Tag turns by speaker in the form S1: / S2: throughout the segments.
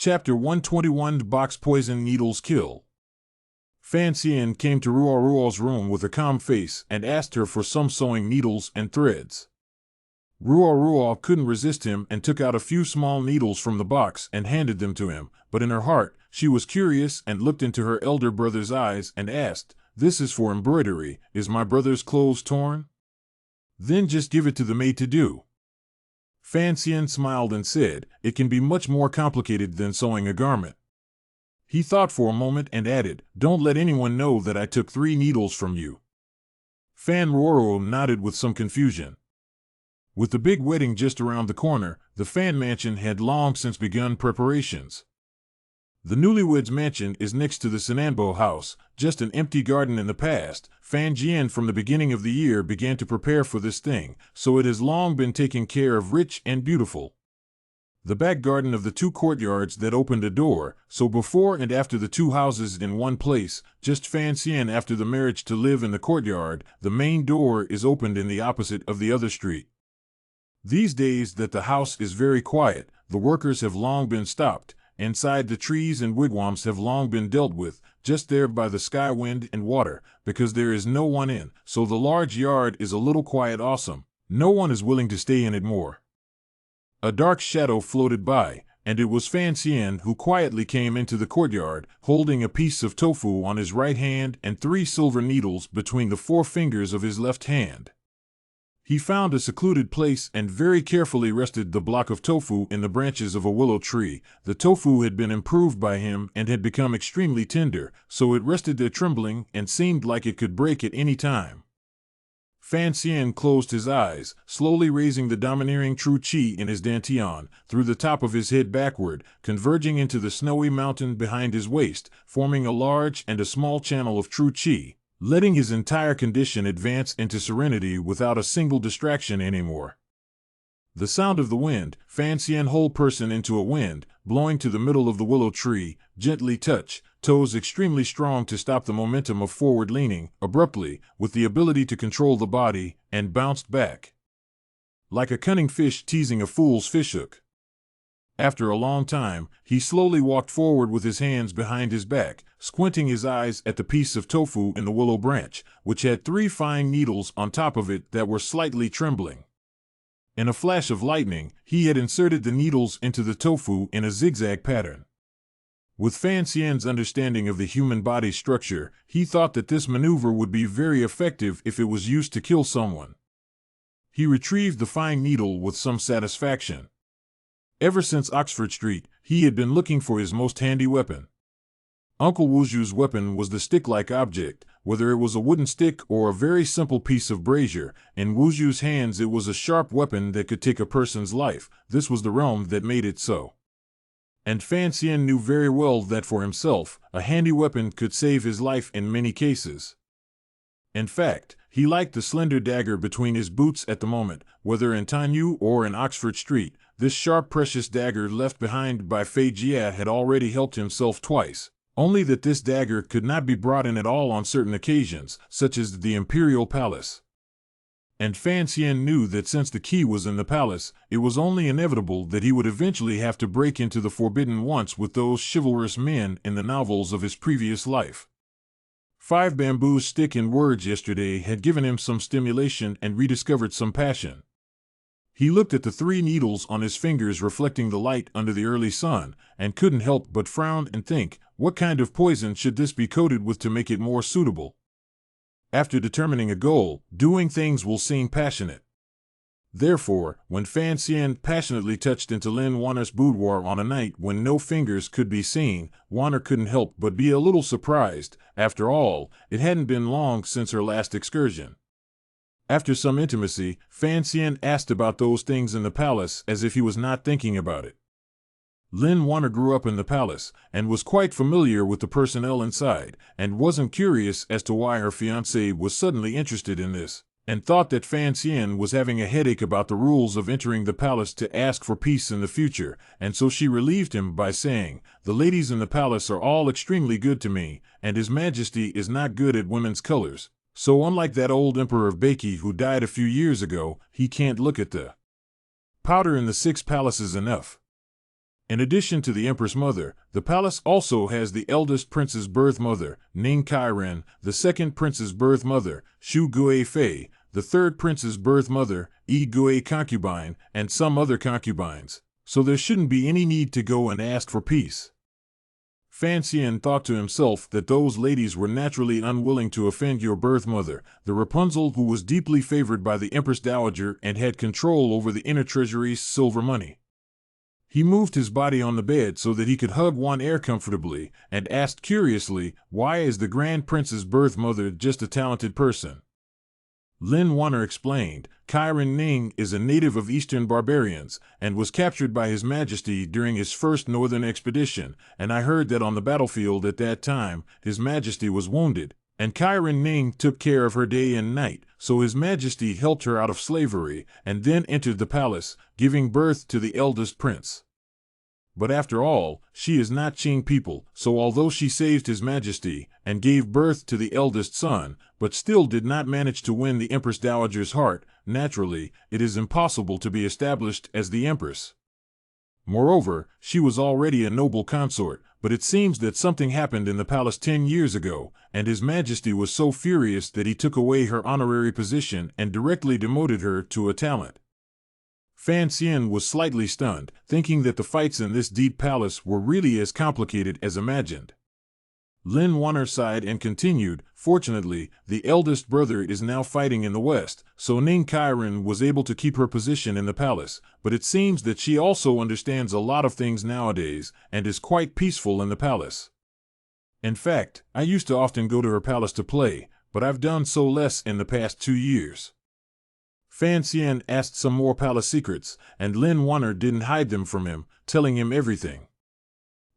S1: Chapter 121 Box Poison Needles Kill. Fan Xian came to Ruo's room with a calm face and asked her for some sewing needles and threads. Ruo couldn't resist him and took out a few small needles from the box and handed them to him, but in her heart, she was curious and looked into her elder brother's eyes and asked, "This is for embroidery. Is my brother's clothes torn? Then just give it to the maid to do." Fan Xian smiled and said, "It can be much more complicated than sewing a garment." He thought for a moment and added, "Don't let anyone know that I took 3 needles from you." Fan Ruo nodded with some confusion. With the big wedding just around the corner, the Fan mansion had long since begun preparations. The newlyweds' mansion is next to the Sananbo house, just an empty garden in the past. Fan Jian from the beginning of the year began to prepare for this thing, so it has long been taken care of rich and beautiful. The back garden of the 2 courtyards that opened a door, so before and after the 2 houses in one place, just Fan Xian after the marriage to live in the courtyard, the main door is opened in the opposite of the other street. These days that the house is very quiet, the workers have long been stopped. Inside the trees and wigwams have long been dealt with, just there by the sky, wind, and water, because there is no one in, so the large yard is a little quiet awesome. No one is willing to stay in it more. A dark shadow floated by, and it was Fan Xian who quietly came into the courtyard, holding a piece of tofu on his right hand and 3 silver needles between the 4 fingers of his left hand. He found a secluded place and very carefully rested the block of tofu in the branches of a willow tree. The tofu had been improved by him and had become extremely tender, so it rested there trembling and seemed like it could break at any time. Fan Xian closed his eyes, slowly raising the domineering true qi in his dantian, through the top of his head backward, converging into the snowy mountain behind his waist, forming a large and a small channel of true qi, letting his entire condition advance into serenity without a single distraction anymore. The sound of the wind, Fan Xian whole person into a wind, blowing to the middle of the willow tree, gently touch, toes extremely strong to stop the momentum of forward leaning, abruptly, with the ability to control the body, and bounced back. Like a cunning fish teasing a fool's fishhook. After a long time, he slowly walked forward with his hands behind his back, squinting his eyes at the piece of tofu in the willow branch, which had 3 fine needles on top of it that were slightly trembling. In a flash of lightning, he had inserted the needles into the tofu in a zigzag pattern. With Fan Xian's understanding of the human body structure, he thought that this maneuver would be very effective if it was used to kill someone. He retrieved the fine needle with some satisfaction. Ever since Oxford Street, he had been looking for his most handy weapon. Uncle Wuju's weapon was the stick-like object, whether it was a wooden stick or a very simple piece of brazier. In Wuju's hands it was a sharp weapon that could take a person's life. This was the realm that made it so. And Fan Xian knew very well that for himself, a handy weapon could save his life in many cases. In fact, he liked the slender dagger between his boots at the moment, whether in Tanyu or in Oxford Street. This sharp precious dagger left behind by Fei Jia had already helped himself twice, only that this dagger could not be brought in at all on certain occasions, such as the Imperial Palace. And Fan Xian knew that since the key was in the palace, it was only inevitable that he would eventually have to break into the forbidden once with those chivalrous men in the novels of his previous life. 5 bamboo's stick in words yesterday had given him some stimulation and rediscovered some passion. He looked at the 3 needles on his fingers reflecting the light under the early sun, and couldn't help but frown and think, what kind of poison should this be coated with to make it more suitable? After determining a goal, doing things will seem passionate. Therefore, when Fan Xian passionately touched into Lin Wanner's boudoir on a night when no fingers could be seen, Wanner couldn't help but be a little surprised. After all, it hadn't been long since her last excursion. After some intimacy, Fan Xian asked about those things in the palace as if he was not thinking about it. Lin Wanner grew up in the palace, and was quite familiar with the personnel inside, and wasn't curious as to why her fiancé was suddenly interested in this, and thought that Fan Xian was having a headache about the rules of entering the palace to ask for peace in the future, and so she relieved him by saying, "The ladies in the palace are all extremely good to me, and His Majesty is not good at women's colors. So unlike that old Emperor of Baiki who died a few years ago, he can't look at the powder in the 6 palaces enough." In addition to the Empress Mother, the palace also has the eldest prince's birth mother, Ning Que, the second prince's birth mother, Shu Gui Fei, the third prince's birth mother, Yi Gui concubine, and some other concubines, so there shouldn't be any need to go and ask for peace. Fan Xian thought to himself that those ladies were naturally unwilling to offend your birth mother, the Rapunzel who was deeply favored by the Empress Dowager and had control over the inner treasury's silver money. He moved his body on the bed so that he could hug one air comfortably, and asked curiously, why is the Grand Prince's birth mother just a talented person? Lin Wanner explained, Chiron Ning is a native of Eastern barbarians, and was captured by His Majesty during his first northern expedition, and I heard that on the battlefield at that time, His Majesty was wounded, and Chiron Ning took care of her day and night, so His Majesty helped her out of slavery, and then entered the palace, giving birth to the eldest prince. But after all, she is not Qing people, so although she saved His Majesty, and gave birth to the eldest son, but still did not manage to win the Empress Dowager's heart, naturally, it is impossible to be established as the Empress. Moreover, she was already a noble consort, but it seems that something happened in the palace 10 years ago, and His Majesty was so furious that he took away her honorary position and directly demoted her to a talent. Fan Xian was slightly stunned, thinking that the fights in this deep palace were really as complicated as imagined. Lin Wanner sighed and continued, fortunately, the eldest brother is now fighting in the west, so Ning Que was able to keep her position in the palace, but it seems that she also understands a lot of things nowadays, and is quite peaceful in the palace. In fact, I used to often go to her palace to play, but I've done so less in the past 2 years. Fan Xian asked some more palace secrets, and Lin Wanner didn't hide them from him, telling him everything.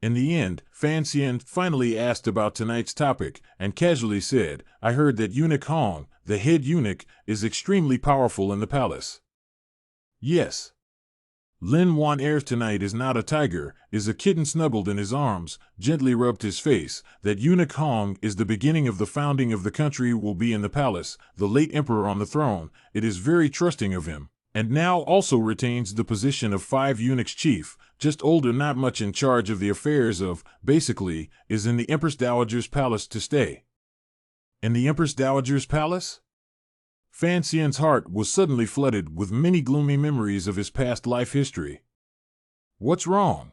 S1: In the end, Fan Xian finally asked about tonight's topic, and casually said, I heard that Eunuch Hong, the head eunuch, is extremely powerful in the palace. Yes. Lin Wanner tonight is not a tiger, is a kitten snuggled in his arms, gently rubbed his face, that Eunuch Hong is the beginning of the founding of the country will be in the palace, the late emperor on the throne, it is very trusting of him, and now also retains the position of 5 eunuchs chief, just older not much in charge of the affairs of, basically, is in the Empress Dowager's palace to stay. In the Empress Dowager's palace? Fan Xian's heart was suddenly flooded with many gloomy memories of his past life history. What's wrong?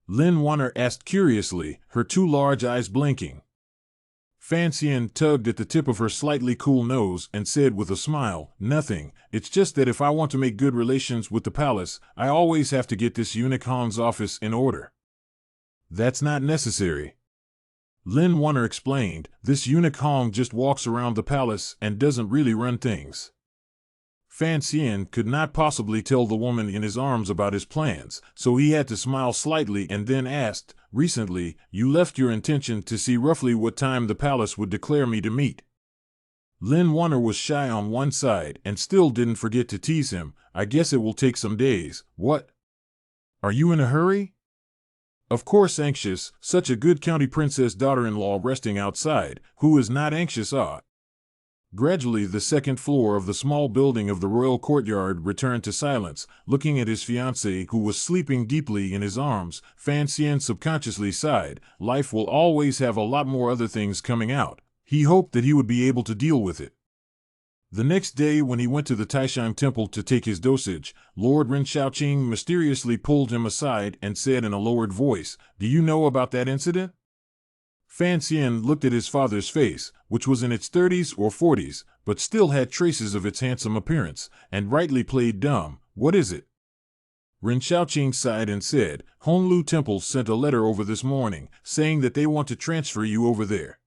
S1: Lin Wanner asked curiously, her 2 large eyes blinking. Fan Xian tugged at the tip of her slightly cool nose and said with a smile, nothing, it's just that if I want to make good relations with the palace, I always have to get this Eunuch Hong's office in order. That's not necessary. Lin Wanner explained, this Eunuch Hong just walks around the palace and doesn't really run things. Fan Xian could not possibly tell the woman in his arms about his plans, so he had to smile slightly and then asked, recently, you left your intention to see roughly what time the palace would declare me to meet. Lin Wanner was shy on one side and still didn't forget to tease him, I guess it will take some days, what? Are you in a hurry? Of course anxious, such a good county princess daughter-in-law resting outside, who is not anxious Gradually the second floor of the small building of the royal courtyard returned to silence. Looking at his fiancée who was sleeping deeply in his arms, Fan Xian subconsciously sighed, life will always have a lot more other things coming out. He hoped that he would be able to deal with it. The next day when he went to the Taishan temple to take his dosage, Lord Ren Xiaoqing mysteriously pulled him aside and said in a lowered voice, do you know about that incident? Fan Xian looked at his father's face, which was in its 30s or 40s, but still had traces of its handsome appearance, and rightly played dumb. What is it? Ren Xiaoqing sighed and said, Honlu Temple sent a letter over this morning, saying that they want to transfer you over there.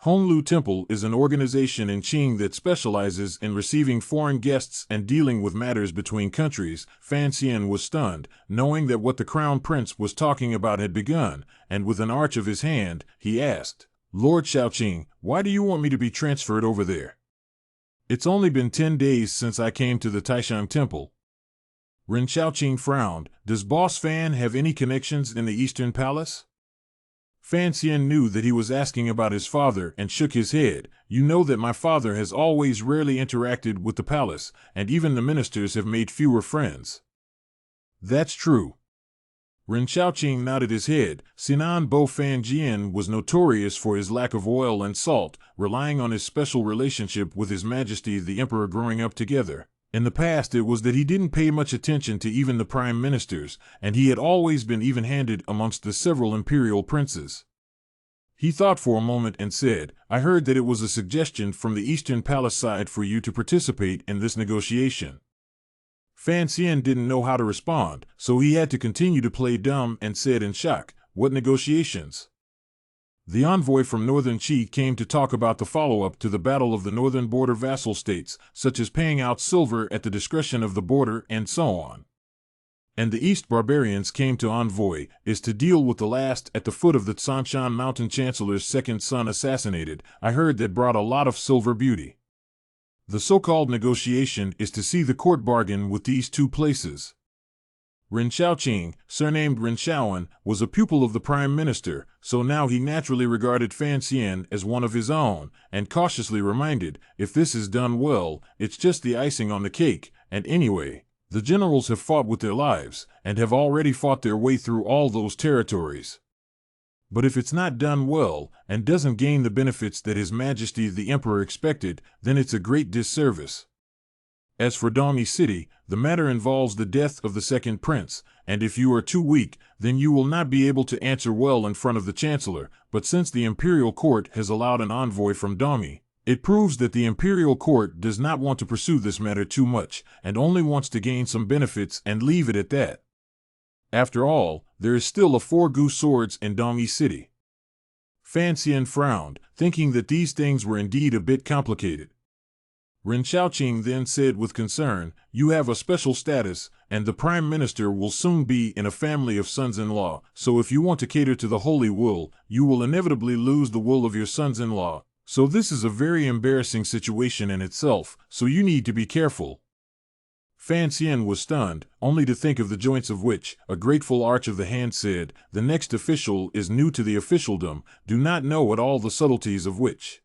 S1: Honlu Temple is an organization in Qing that specializes in receiving foreign guests and dealing with matters between countries. Fan Xian was stunned, knowing that what the crown prince was talking about had begun, and with an arch of his hand, he asked, Lord Xiaoqing, why do you want me to be transferred over there? It's only been 10 days since I came to the Taishan Temple. Ren Xiaoqing frowned, does Boss Fan have any connections in the Eastern Palace? Fan Xian knew that he was asking about his father and shook his head. You know that my father has always rarely interacted with the palace, and even the ministers have made fewer friends. That's true. Ren Xiaoqing nodded his head. Sinan Bo Fan Jian was notorious for his lack of oil and salt, relying on his special relationship with His Majesty the Emperor growing up together. In the past it was that he didn't pay much attention to even the prime ministers, and he had always been even-handed amongst the several imperial princes. He thought for a moment and said, "I heard that it was a suggestion from the Eastern Palace side for you to participate in this negotiation." Fan Xian didn't know how to respond, so he had to continue to play dumb and said in shock, "What negotiations?" The envoy from Northern Qi came to talk about the follow-up to the battle of the northern border vassal states, such as paying out silver at the discretion of the border and so on. And the East barbarians came to envoy, is to deal with the last at the foot of the Tsanshan mountain chancellor's second son assassinated. I heard that brought a lot of silver beauty. The so-called negotiation is to see the court bargain with these two places. Ren Xiaoqing, surnamed Ren Xiaoan, was a pupil of the prime minister, so now he naturally regarded Fan Xian as one of his own, and cautiously reminded, if this is done well, it's just the icing on the cake, and anyway, the generals have fought with their lives, and have already fought their way through all those territories. But if it's not done well, and doesn't gain the benefits that His Majesty the Emperor expected, then it's a great disservice. As for Dongyi City, the matter involves the death of the second prince, and if you are too weak, then you will not be able to answer well in front of the chancellor, but since the imperial court has allowed an envoy from Dongyi, it proves that the imperial court does not want to pursue this matter too much, and only wants to gain some benefits and leave it at that. After all, there is still a 4 swords in Dongyi City. Fan Xian frowned, thinking that these things were indeed a bit complicated. Ren Xiaoqing then said with concern, "You have a special status, and the prime minister will soon be in a family of sons-in-law, so if you want to cater to the holy will, you will inevitably lose the will of your sons-in-law. So this is a very embarrassing situation in itself, so you need to be careful." Fan Xian was stunned, only to think of the joints of which, a grateful arch of the hand said, "The next official is new to the officialdom, do not know at all the subtleties of which.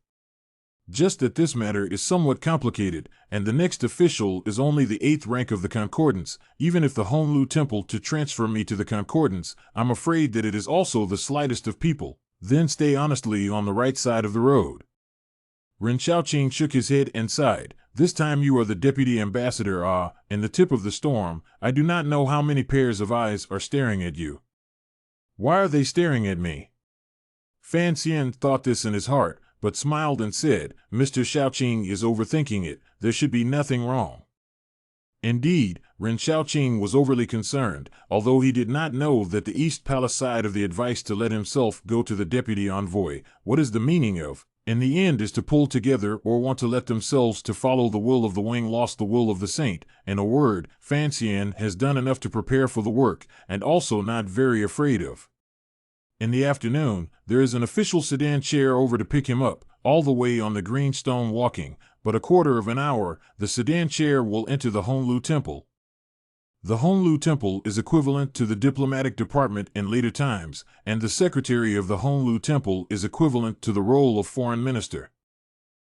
S1: Just that this matter is somewhat complicated, and the next official is only the 8th rank of the concordance. Even if the Honlu Temple to transfer me to the concordance, I'm afraid that it is also the slightest of people. Then stay honestly on the right side of the road." Ren Xiaoqing shook his head and sighed. "This time you are the deputy ambassador. In the tip of the storm, I do not know how many pairs of eyes are staring at you." "Why are they staring at me?" Fan Xian thought this in his heart, but smiled and said, "Mr. Xiaoqing is overthinking it. There should be nothing wrong." Indeed, Ren Xiaoqing was overly concerned, although he did not know that the East Palace side of the advice to let himself go to the deputy envoy, what is the meaning of, in the end is to pull together or want to let themselves to follow the will of the wing lost the will of the saint. In a word, Fan Xian has done enough to prepare for the work, and also not very afraid of. In the afternoon, there is an official sedan chair over to pick him up, all the way on the green stone walking, but a quarter of an hour, the sedan chair will enter the Honlu Temple. The Honlu Temple is equivalent to the diplomatic department in later times, and the secretary of the Honlu Temple is equivalent to the role of foreign minister.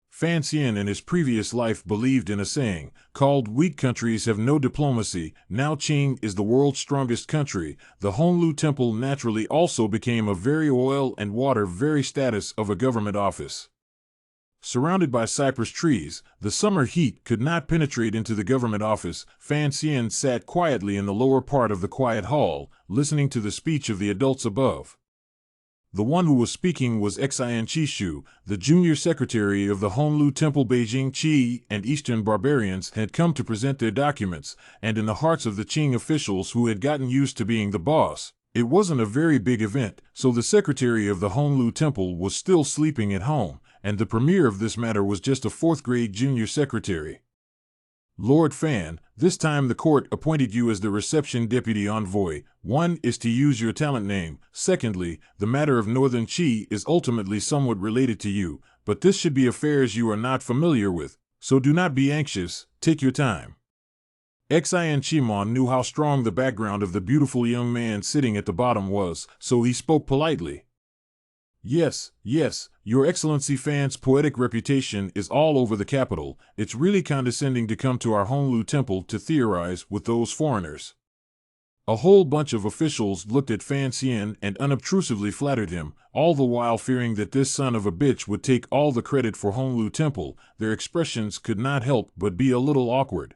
S1: Fan Xian in his previous life believed in a saying, called "Weak countries have no diplomacy." Now Qing is the world's strongest country. The Honlu Temple naturally also became a very oil and water very status of a government office. Surrounded by cypress trees, the summer heat could not penetrate into the government office. Fan Xian sat quietly in the lower part of the quiet hall, listening to the speech of the adults above. The one who was speaking was Xian Qishu, the junior secretary of the Honlu Temple. Beijing Qi and Eastern barbarians had come to present their documents, and in the hearts of the Qing officials who had gotten used to being the boss, it wasn't a very big event, so the secretary of the Honlu Temple was still sleeping at home, and the premier of this matter was just a 4th-grade junior secretary. "Lord Fan, this time the court appointed you as the reception deputy envoy. One is to use your talent name. Secondly, the matter of Northern Qi is ultimately somewhat related to you, but this should be affairs you are not familiar with, so do not be anxious, take your time." Xian Qimon knew how strong the background of the beautiful young man sitting at the bottom was, so he spoke politely. Yes, Your Excellency. Fan's poetic reputation is all over the capital. It's really condescending to come to our Honlu Temple to theorize with those foreigners. A whole bunch of officials looked at Fan Xian and unobtrusively flattered him, all the while fearing that this son of a bitch would take all the credit for Honglu Temple. Their expressions could not help but be a little awkward.